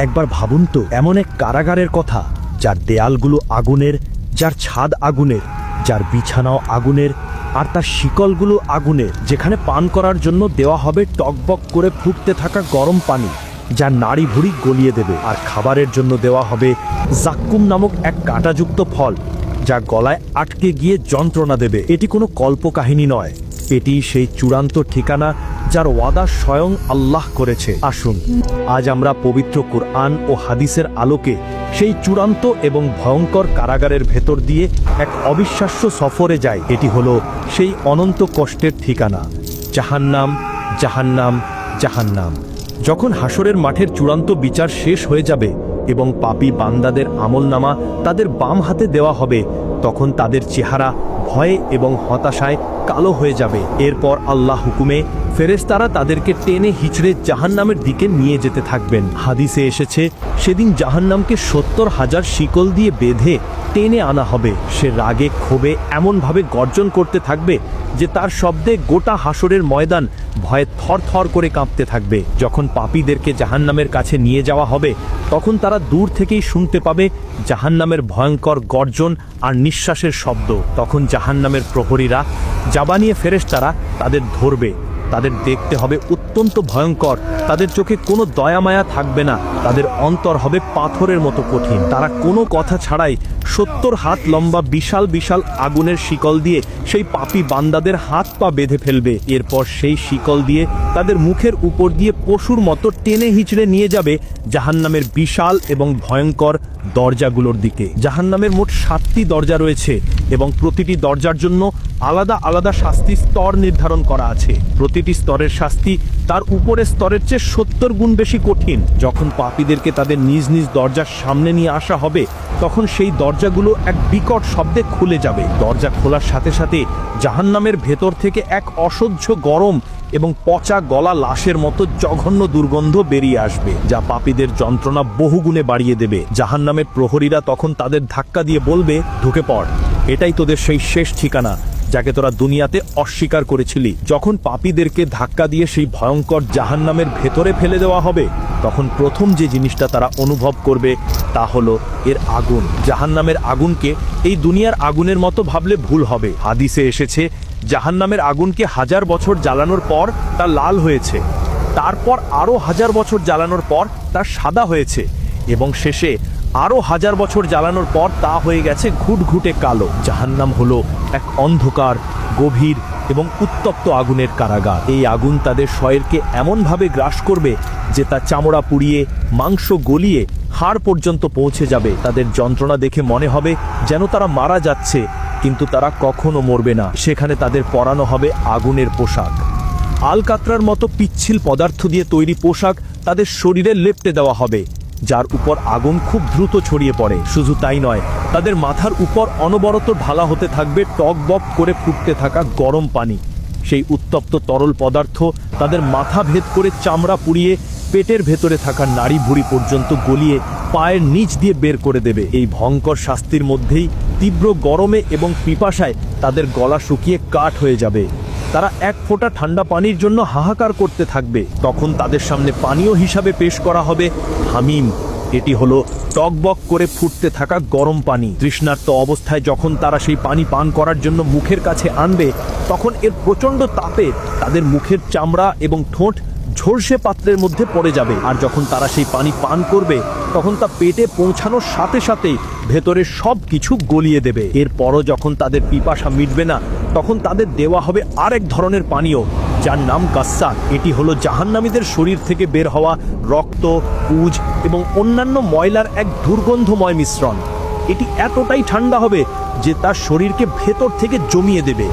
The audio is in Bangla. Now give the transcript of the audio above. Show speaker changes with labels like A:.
A: একবার ভাবুন তো, এমন এক কারাগারের কথা যার দেয়ালগুলো আগুনের, যার ছাদ আগুনের, যার বিছানাও আগুনের, আর তার শিকলগুলো আগুনের, যেখানে পান করার জন্য দেওয়া হবে টকবক করে ফুটতে থাকা গরম পানি যা নাড়ি ভুড়ি গলিয়ে দেবে, আর খাবারের জন্য দেওয়া হবে জাক্কুম নামক এক কাঁটাযুক্ত ফল যা গলায় আটকে গিয়ে যন্ত্রণা দেবে। এটি কোনো কল্পকাহিনী নয়, এটি সেই চূড়ান্ত ঠিকানা যার ওয়াদা স্বয়ং আল্লাহ করেছে। আসুন আজ আমরা পবিত্র কুরআন ও হাদিসের আলোকে সেই চূড়ান্ত এবং ভয়ঙ্কর কারাগারের ভেতর দিয়ে এক অবিশ্বাস্য সফরে যাই। এটি হলো সেই অনন্ত কষ্টের ঠিকানা, জাহান্নাম, জাহান্নাম, জাহান্নাম। যখন হাসরের মাঠের চূড়ান্ত বিচার শেষ হয়ে যাবে এবং পাপী বান্দাদের আমলনামা তাদের বাম হাতে দেওয়া হবে, তখন তাদের চেহারা ভয়ে এবং হতাশায় কালো হয়ে যাবে। এরপর আল্লাহ হুকুমে ফেরেশতারা তাদেরকে টেনে হিচড়ে জাহান্নামের দিকে নিয়ে যেতে থাকবেন। হাদিসে এসেছে, সেদিন জাহান্নামকে 70,000 শিকল দিয়ে বেঁধে টেনে আনা হবে। সে রাগে ক্ষোভে এমনভাবে গর্জন করতে থাকবে যে তার শব্দে গোটা হাসরের ময়দান ভয়ে থরথর করে কাঁপতে থাকবে। যখন পাপীদেরকে জাহান্নামের কাছে নিয়ে যাওয়া হবে, তখন তারা দূর থেকেই শুনতে পাবে জাহান্নামের ভয়ঙ্কর গর্জন আর নিঃশ্বাসের শব্দ। তখন জাহান্নামের প্রহরীরা জাবানিয়ে ফেরেশতারা তাদের ধরবে। তাদের দেখতে হবে অত্যন্ত ভয়ঙ্কর, তাদের চোখে কোনো দয়ামায়া থাকবে না, তাদের অন্তর হবে পাথরের মতো কঠিন। তারা কোনো কথা ছাড়াই 70 হাত লম্বা বিশাল বিশাল আগুনের শিকল দিয়ে সেই পাপী বান্দাদের হাত পা বেঁধে ফেলবে। এরপর সেই শিকল দিয়ে তাদের মুখের উপর দিয়ে পশুর মতো টেনে হিচড়ে নিয়ে যাবে জাহান্নামের বিশাল এবং ভয়ঙ্কর দরজাগুলোর দিকে। জাহান্নামের মোট 7টি দরজা রয়েছে এবং প্রতিটি দরজার জন্য আলাদা আলাদা শাস্তি স্তর নির্ধারণ করা আছে। প্রতিটি স্তরের শাস্তি তার উপরের স্তরের চেয়ে 70 গুণ বেশি কঠিন। যখন পাপীদেরকে তাদের নিজ নিজ দরজার সামনে নিয়ে আসা হবে, তখন সেই দরজাগুলো এক বিকট শব্দে খুলে যাবে। দরজা খোলার সাথে সাথে জাহান্নামের ভেতর থেকে এক অসহ্য গরম এবং পচা গলা লাশের মতো জঘন্য দুর্গন্ধ বেরিয়ে আসবে, যা পাপীদের যন্ত্রণা বহুগুণে বাড়িয়ে দেবে। জাহান্নামের প্রহরীরা তখন তাদের ধাক্কা দিয়ে বলবে, ঢুকে পড়, এটাই তোদের সেই শেষ ঠিকানা যাকে তোরা দুনিয়াতে অস্বীকার করেছিলি। যখন পাপীদেরকে ধাক্কা দিয়ে সেই ভয়ঙ্কর জাহান্নামের ভেতরে ফেলে দেওয়া হবে, তখন প্রথম যে জিনিসটা তারা অনুভব করবে তা হলো এর আগুন। জাহান্নামের আগুনকে এই দুনিয়ার আগুনের মতো ভাবলে ভুল হবে। হাদিসে এসেছে, জাহান্নামের আগুনকে 1000 বছর জ্বালানোর পর তা লাল হয়েছে, তারপর আরও 1000 বছর জ্বালানোর পর তা সাদা হয়েছে, এবং শেষে আরও 1000 বছর জ্বালানোর পর তা হয়ে গেছে ঘুটঘুটে কালো। জাহান্নাম হলো এক অন্ধকার, গভীর এবং উত্তপ্ত আগুনের কারাগার। এই আগুন তাদের শরীরকে এমনভাবে গ্রাস করবে যে তা চামড়া পুড়িয়ে, মাংস গলিয়ে হাড় পর্যন্ত পৌঁছে যাবে। তাদের যন্ত্রণা দেখে মনে হবে যেন তারা মারা যাচ্ছে, কিন্তু তারা কখনো মরবে না। সেখানে তাদের পরানো হবে আগুনের পোশাক। আলকাতরার মতো পিচ্ছিল পদার্থ দিয়ে তৈরি পোশাক তাদের শরীরে লেপটে দেওয়া হবে, যার উপর আগুন খুব দ্রুত ছড়িয়ে পড়ে। শুধু তাই নয়, তাদের মাথার উপর অনবরত ঢালা হতে থাকবে টকবক করে ফুটতে থাকা গরম পানি। সেই উত্তপ্ত তরল পদার্থ তাদের মাথা ভেদ করে চামড়া পুড়িয়ে পেটের ভেতরে থাকা নাড়ি ভুড়ি পর্যন্ত গলিয়ে পায়ের নিচ দিয়ে বের করে দেবে। এই ভয়ঙ্কর শাস্তির মধ্যেই তীব্র গরমে এবং পিপাসায় তাদের গলা শুকিয়ে কাঠ হয়ে যাবে। তারা এক ফোঁটা ঠান্ডা পানির জন্য হাহাকার করতে থাকবে। তখন তাদের সামনে পানীয় হিসাবে পেশ করা হবে হামিম। এটি হলো টকবক করে ফুটতে থাকা গরম পানি। তৃষ্ণার্ত অবস্থায় যখন তারা সেই পানি পান করার জন্য মুখের কাছে আনবে, তখন এর প্রচণ্ড তাপে তাদের মুখের চামড়া এবং ঠোঁট ঝলসে পাত্রের মধ্যে পড়ে যাবে। আর যখন তারা সেই পানি পান করবে, তখন তা পেটে পৌঁছানোর সাথে সাথেই ভেতরে সব কিছু গলিয়ে দেবে। এরপরও যখন তাদের পিপাসা মিটবে না, তখন তাদের দেওয়া হবে আরেক ধরনের পানীয়, যার নাম গাস্সাক। এটি হলো জাহান্নামীদের শরীর থেকে বের হওয়া রক্ত, পুজ এবং অন্যান্য ময়লার এক দুর্গন্ধময় মিশ্রণ। এটি এতটাই ঠান্ডা হবে যে তার শরীরকে ভেতর থেকে জমিয়ে দেবে।